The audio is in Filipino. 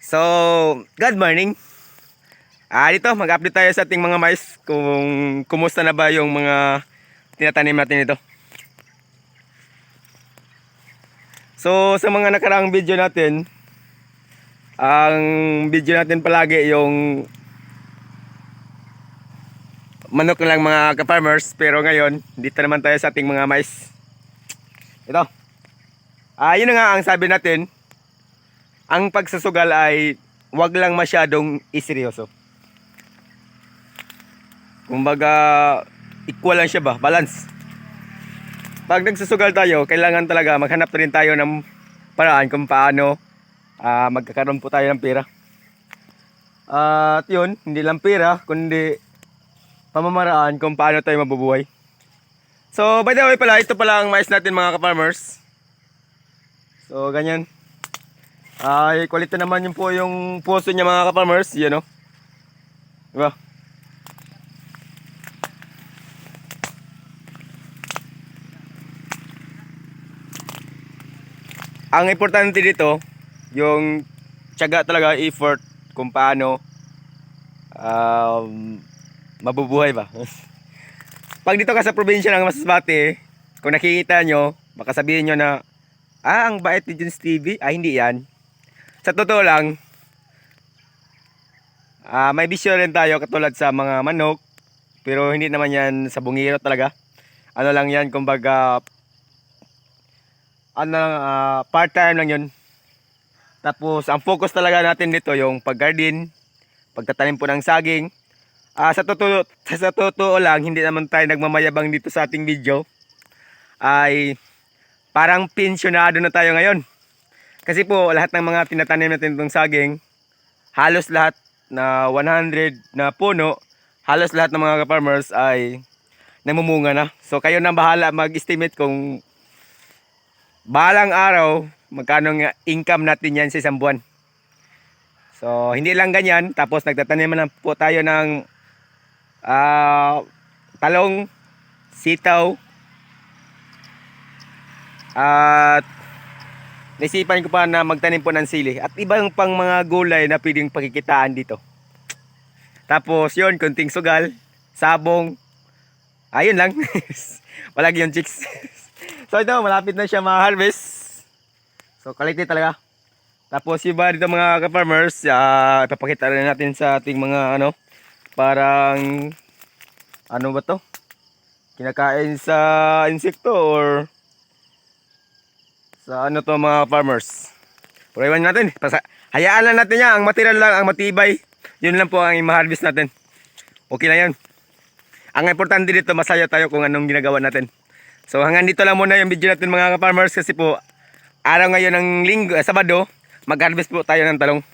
So, good morning. Dito mag-update tayo sa ating mga mais kung kumusta na ba yung mga tinatanim natin ito. So, sa mga nakaraang video natin, ang video natin palagi yung manok lang mga ka-farmers, pero ngayon dito naman tayo sa ating mga mais. Ito. Yun na nga ang sabi natin, ang pagsusugal ay wag lang masyadong iseryoso. Kumbaga, equal lang siya ba? Balance. Pag nagsusugal tayo, kailangan talaga maghanap rin tayo ng paraan kung paano magkakaroon po tayo ng pera. At yun, hindi lang pera, kundi pamamaraan kung paano tayo mabubuhay. So, by the way pala, ito pala ang mais natin mga ka-farmers. So, ganyan. Quality naman yun po yung puso niya mga ka-farmers. Yan o. Diba? Ang importante dito, yung tiyaga talaga, effort, kung paano mabubuhay ba. Pag dito ka sa probinsya ng Masbate, kung nakikita nyo, baka sabihin nyo na, ang bait ni Junes TV. Hindi yan. Sa totoo lang, may bisyo rin tayo katulad sa mga manok, pero hindi naman yan sa bungiro talaga. Ano lang yan, kumbaga, part-time lang yun. Tapos ang focus talaga natin dito yung pag-garden, pagtatanim po ng saging. Sa totoo lang, hindi naman tayo nagmamayabang dito sa ating video. Ay parang pensyonado na tayo ngayon. Kasi po lahat ng mga tinatanim natin itong saging, halos lahat na 100 na puno, halos lahat ng mga farmers ay namumunga na. So kayo na bahala mag-estimate kung balang araw, magkano nga income natin yan sa isang buwan. So, hindi lang ganyan. Tapos, nagtatanim na po tayo ng talong, sitaw. At naisipan ko pa na magtanim po ng sili. At ibang pang mga gulay na pwedeng pakikitaan dito. Tapos, yun, kunting sugal, sabong. Ayun lang. Walang yung chicks. So ito, malapit na siya ma-harvest. So quality talaga. Tapos iba dito mga ka-farmers, ipapakita rin natin sa ating mga parang ano ba to? Kinakain sa insekto or sa ano to mga farmers. Pero iwan natin, hayaan lang natin yan, ang material lang, ang matibay. Yun lang po ang i-harvest natin. Okay na yan. Ang importante dito, masaya tayo kung anong ginagawa natin. So hanggang dito lang muna yung video natin mga ka-farmers, kasi po araw ngayon ng Sabado, mag-harvest po tayo ng talong.